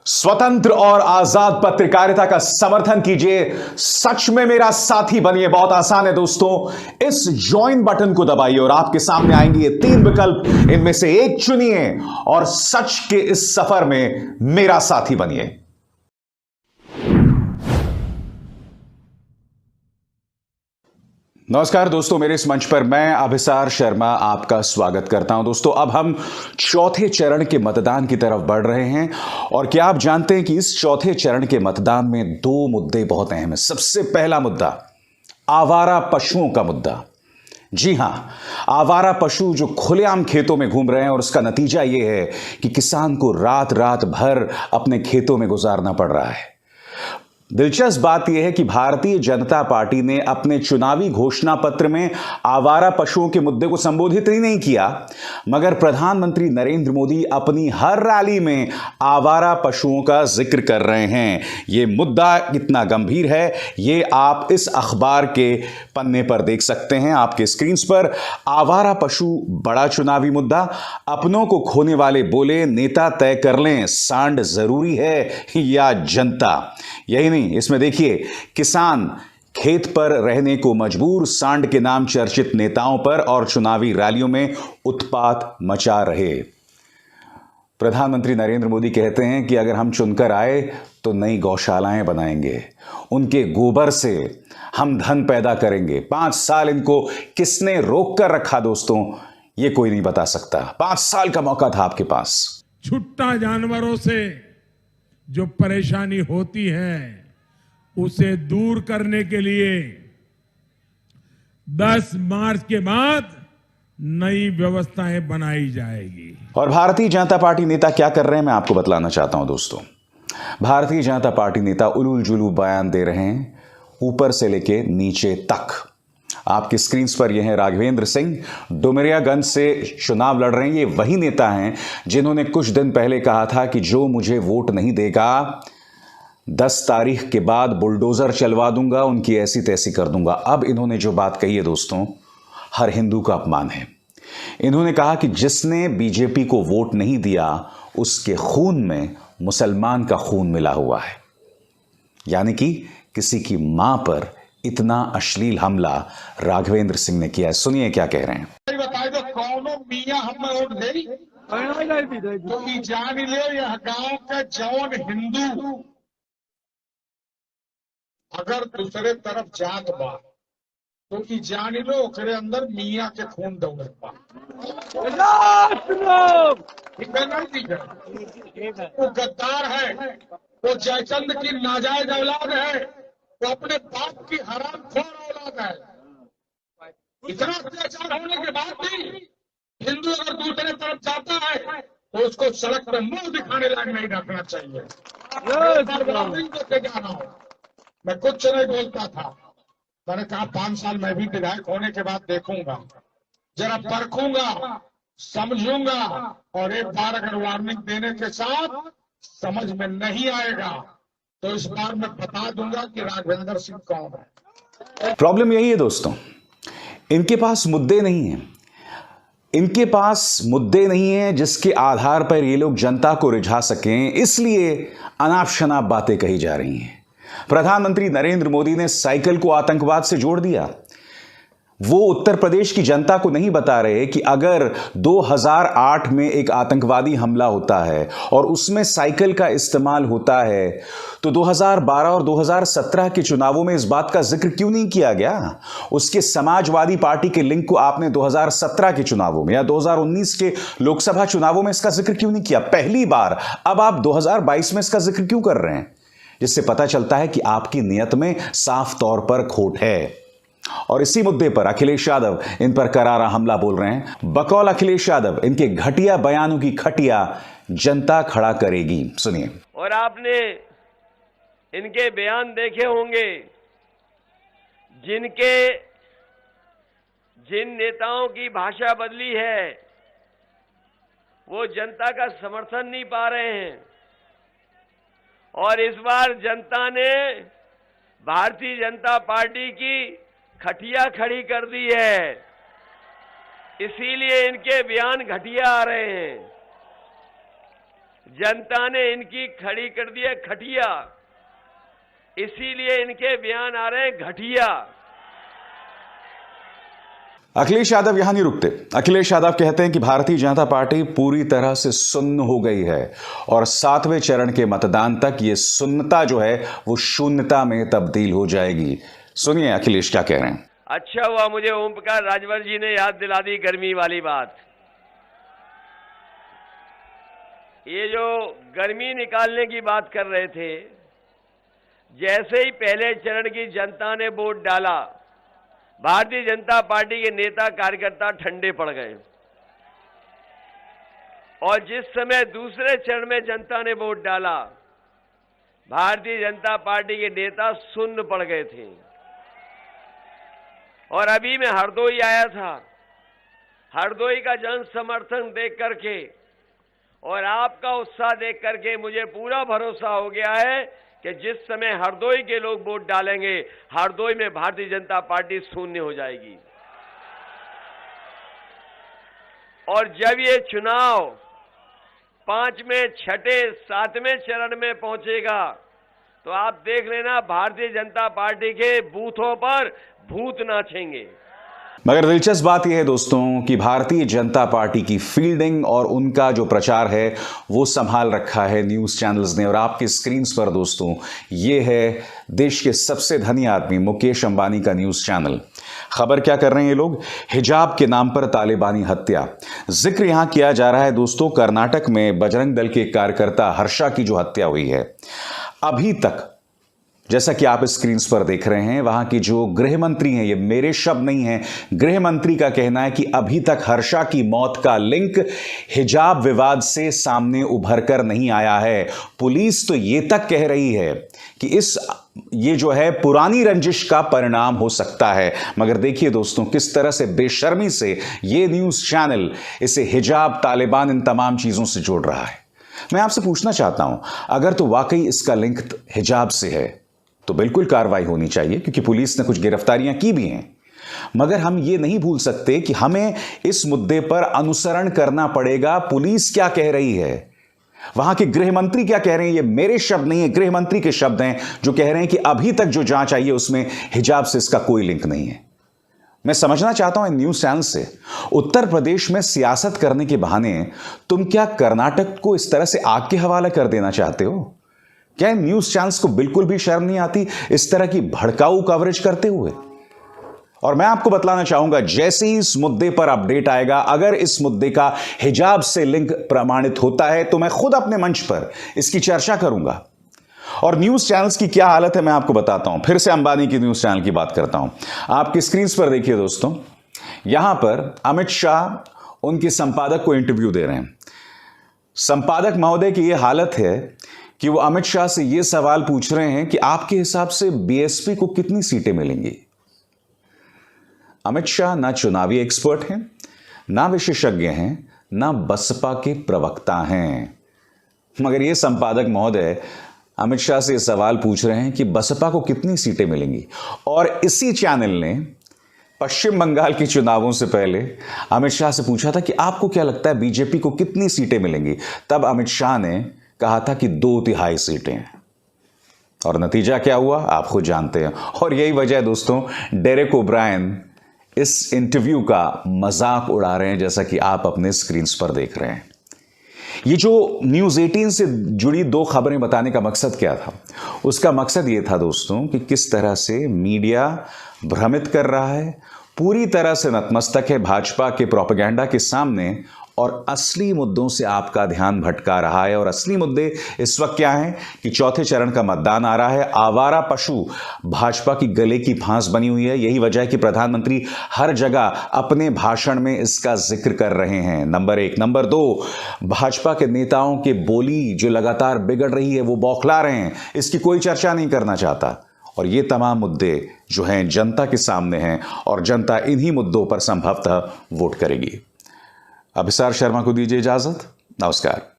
स्वतंत्र और आजाद पत्रकारिता का समर्थन कीजिए, सच में मेरा साथी बनिए। बहुत आसान है दोस्तों, इस ज्वाइन बटन को दबाइए और आपके सामने आएंगे ये 3 विकल्प। इनमें से एक चुनिए और सच के इस सफर में मेरा साथी बनिए। नमस्कार दोस्तों, मेरे इस मंच पर मैं अभिसार शर्मा आपका स्वागत करता हूं। दोस्तों, अब हम चौथे चरण के मतदान की तरफ बढ़ रहे हैं और क्या आप जानते हैं कि इस चौथे चरण के मतदान में 2 मुद्दे बहुत अहम हैं। सबसे पहला मुद्दा आवारा पशुओं का मुद्दा। जी हां, आवारा पशु जो खुलेआम खेतों में घूम रहे हैं और उसका नतीजा यह है कि किसान को रात रात भर अपने खेतों में गुजारना पड़ रहा है। दिलचस्प बात यह है कि भारतीय जनता पार्टी ने अपने चुनावी घोषणा पत्र में आवारा पशुओं के मुद्दे को संबोधित ही नहीं किया, मगर प्रधानमंत्री नरेंद्र मोदी अपनी हर रैली में आवारा पशुओं का जिक्र कर रहे हैं। यह मुद्दा कितना गंभीर है यह आप इस अखबार के पन्ने पर देख सकते हैं, आपके स्क्रीन पर। आवारा पशु बड़ा चुनावी मुद्दा। अपनों को खोने वाले बोले, नेता तय कर लें सांड जरूरी है या जनता। यही नहीं, इसमें देखिए, किसान खेत पर रहने को मजबूर, सांड के नाम चर्चित नेताओं पर और चुनावी रैलियों में उत्पात मचा रहे। प्रधानमंत्री नरेंद्र मोदी कहते हैं कि अगर हम चुनकर आए तो नई गौशालाएं बनाएंगे, उनके गोबर से हम धन पैदा करेंगे। 5 साल इनको किसने रोक कर रखा दोस्तों, यह कोई नहीं बता सकता। 5 साल का मौका था आपके पास। छुट्टा जानवरों से जो परेशानी होती है उसे दूर करने के लिए 10 मार्च के बाद नई व्यवस्थाएं बनाई जाएगी। और भारतीय जनता पार्टी नेता क्या कर रहे हैं मैं आपको बतलाना चाहता हूं दोस्तों। भारतीय जनता पार्टी नेता उलूल जुलूल बयान दे रहे हैं, ऊपर से लेके नीचे तक। आपकी स्क्रीन पर यह है राघवेंद्र सिंह, डुमरियागंज से चुनाव लड़ रहे हैं। ये वही नेता हैं जिन्होंने कुछ दिन पहले कहा था कि जो मुझे वोट नहीं देगा 10 तारीख के बाद बुलडोजर चलवा दूंगा, उनकी ऐसी तैसी कर दूंगा। अब इन्होंने जो बात कही है दोस्तों, हर हिंदू का अपमान है। इन्होंने कहा कि जिसने बीजेपी को वोट नहीं दिया उसके खून में मुसलमान का खून मिला हुआ है। यानी कि किसी की मां पर इतना अश्लील हमला राघवेंद्र सिंह ने किया है। सुनिए क्या कह रहे हैं। बताए तो कौनो मियां हमें वोट दे तो जान ले, यह गांव के जौन हिंदू अगर दूसरे तरफ जात बा तो की जान लो ओकरे अंदर मियां के खून दौड़त बा। वो गद्दार है, वो जयचंद की नाजायज औलाद है, वो अपने बाप की हरामखोर औलाद है। इतना अत्याचार होने के बाद भी हिंदू अगर दूसरे तरफ जाता है तो उसको सड़क पर मुंह दिखाने लायक नहीं रखना चाहिए। जाना हो, मैं कुछ नहीं बोलता था, मैंने कहा 5 साल मैं भी विधायक होने के बाद देखूंगा, जरा परखूंगा, समझूंगा, और एक बार अगर वार्निंग देने के साथ समझ में नहीं आएगा तो इस बार मैं बता दूंगा कि राघवेंद्र सिंह कौन है। प्रॉब्लम यही है दोस्तों, इनके पास मुद्दे नहीं हैं। इनके पास मुद्दे नहीं हैं जिसके आधार पर ये लोग जनता को रिझा सकें, इसलिए अनाप शनाप बातें कही जा रही हैं। प्रधानमंत्री नरेंद्र मोदी ने साइकिल को आतंकवाद से जोड़ दिया। वो उत्तर प्रदेश की जनता को नहीं बता रहे कि अगर 2008 में एक आतंकवादी हमला होता है और उसमें साइकिल का इस्तेमाल होता है तो 2012 और 2017 के चुनावों में इस बात का जिक्र क्यों नहीं किया गया। उसके समाजवादी पार्टी के लिंक को आपने 2017 के चुनावों में या 2019 के लोकसभा चुनावों में इसका जिक्र क्यों नहीं किया। पहली बार अब आप 2022 में इसका जिक्र क्यों कर रहे हैं, जिससे पता चलता है कि आपकी नियत में साफ तौर पर खोट है। और इसी मुद्दे पर अखिलेश यादव इन पर करारा हमला बोल रहे हैं। बकौल अखिलेश यादव, इनके घटिया बयानों की खटिया जनता खड़ा करेगी। सुनिए। और आपने इनके बयान देखे होंगे, जिन नेताओं की भाषा बदली है वो जनता का समर्थन नहीं पा रहे हैं। और इस बार जनता ने भारतीय जनता पार्टी की खटिया खड़ी कर दी है, इसीलिए इनके बयान घटिया आ रहे हैं। जनता ने इनकी खड़ी कर दी है खटिया, इसीलिए इनके बयान आ रहे हैं घटिया। अखिलेश यादव यहां नहीं रुकते। अखिलेश यादव कहते हैं कि भारतीय जनता पार्टी पूरी तरह से सुन्न हो गई है और 7वें चरण के मतदान तक ये सुन्नता जो है वो शून्यता में तब्दील हो जाएगी। सुनिए अखिलेश क्या कह रहे हैं। अच्छा हुआ मुझे ओम प्रकाश राजभर जी ने याद दिला दी गर्मी वाली बात। ये जो गर्मी निकालने की बात कर रहे थे, जैसे ही पहले चरण की जनता ने वोट डाला, भारतीय जनता पार्टी के नेता कार्यकर्ता ठंडे पड़ गए और जिस समय दूसरे चरण में जनता ने वोट डाला, भारतीय जनता पार्टी के नेता सुन्न पड़ गए थे। और अभी मैं हरदोई आया था, हरदोई का जन समर्थन देख करके और आपका उत्साह देख करके मुझे पूरा भरोसा हो गया है कि जिस समय हरदोई के लोग वोट डालेंगे, हरदोई में भारतीय जनता पार्टी शून्य हो जाएगी। और जब ये चुनाव 5वें, 6ठे, 7वें चरण में पहुंचेगा तो आप देख लेना भारतीय जनता पार्टी के बूथों पर भूत नाचेंगे। मगर दिलचस्प बात यह है दोस्तों कि भारतीय जनता पार्टी की फील्डिंग और उनका जो प्रचार है वो संभाल रखा है न्यूज़ चैनल्स ने। और आपकी स्क्रीन्स पर दोस्तों ये है देश के सबसे धनी आदमी मुकेश अंबानी का न्यूज़ चैनल। खबर क्या कर रहे हैं ये लोग? हिजाब के नाम पर तालिबानी हत्या। जिक्र यहां किया जा रहा है दोस्तों कर्नाटक में बजरंग दल के कार्यकर्ता हर्षा की जो हत्या हुई है। अभी तक जैसा कि आप स्क्रीन पर देख रहे हैं वहां की जो गृह मंत्री हैं, ये मेरे शब्द नहीं हैं, गृह मंत्री का कहना है कि अभी तक हर्षा की मौत का लिंक हिजाब विवाद से सामने उभर कर नहीं आया है। पुलिस तो ये तक कह रही है कि ये जो है पुरानी रंजिश का परिणाम हो सकता है। मगर देखिए दोस्तों किस तरह से बेशर्मी से ये न्यूज़ चैनल इसे हिजाब, तालिबान, इन तमाम चीज़ों से जोड़ रहा है। मैं आपसे पूछना चाहता हूं, अगर तो वाकई इसका लिंक हिजाब से है तो बिल्कुल कार्रवाई होनी चाहिए, क्योंकि पुलिस ने कुछ गिरफ्तारियां की भी हैं। मगर हम ये नहीं भूल सकते कि हमें इस मुद्दे पर अनुसरण करना पड़ेगा। पुलिस क्या कह रही है, वहां के गृह मंत्री क्या कह रहे हैं, ये मेरे शब्द नहीं है, गृह मंत्री के शब्द हैं जो कह रहे हैं कि अभी तक जो जांच आई है उसमें हिजाब से इसका कोई लिंक नहीं है। मैं समझना चाहता हूं इन न्यूज चैनल से, उत्तर प्रदेश में सियासत करने के बहाने तुम क्या कर्नाटक को इस तरह से आग के हवाले कर देना चाहते हो? क्या इन न्यूज चैनल्स को बिल्कुल भी शर्म नहीं आती इस तरह की भड़काऊ कवरेज करते हुए? और मैं आपको बतलाना चाहूंगा, जैसे ही इस मुद्दे पर अपडेट आएगा, अगर इस मुद्दे का हिजाब से लिंक प्रमाणित होता है तो मैं खुद अपने मंच पर इसकी चर्चा करूंगा। और न्यूज चैनल्स की क्या हालत है मैं आपको बताता हूं। फिर से अंबानी की न्यूज चैनल की बात करता हूं। आपकी स्क्रीन पर देखिए दोस्तों, यहां पर अमित शाह उनके संपादक को इंटरव्यू दे रहे हैं। संपादक महोदय की यह हालत है कि वो अमित शाह से यह सवाल पूछ रहे हैं कि आपके हिसाब से बीएसपी को कितनी सीटें मिलेंगी। अमित शाह ना चुनावी एक्सपर्ट हैं, ना विशेषज्ञ हैं, ना बसपा के प्रवक्ता हैं। मगर यह संपादक महोदय अमित शाह से यह सवाल पूछ रहे हैं कि बसपा को कितनी सीटें मिलेंगी। और इसी चैनल ने पश्चिम बंगाल के चुनावों से पहले अमित शाह से पूछा था कि आपको क्या लगता है बीजेपी को कितनी सीटें मिलेंगी। तब अमित शाह ने कहा था कि 2/3 सीटें। और नतीजा क्या हुआ आप खुद जानते हैं। और यही वजह है दोस्तों, डेरेक ओब्रायन इस इंटरव्यू का मजाक उड़ा रहे हैं, जैसा कि आप अपने स्क्रीन पर देख रहे हैं। ये जो न्यूज़ 18 से जुड़ी 2 खबरें बताने का मकसद क्या था? उसका मकसद ये था दोस्तों कि किस तरह से मीडिया भ्रमित कर रहा है, पूरी तरह से नतमस्तक है भाजपा के प्रोपेगेंडा के सामने और असली मुद्दों से आपका ध्यान भटका रहा है। और असली मुद्दे इस वक्त क्या हैं कि चौथे चरण का मतदान आ रहा है। आवारा पशु भाजपा की गले की फांस बनी हुई है। यही वजह है कि प्रधानमंत्री हर जगह अपने भाषण में इसका जिक्र कर रहे हैं। नंबर 1। नंबर 2, भाजपा के नेताओं के बोली जो लगातार बिगड़ रही है, वो बौखला रहे हैं, इसकी कोई चर्चा नहीं करना चाहता। और ये तमाम मुद्दे जो हैं जनता के सामने हैं और जनता इन्हीं मुद्दों पर संभवतः वोट करेगी। अभिसार शर्मा को दीजिए इजाजत। नमस्कार।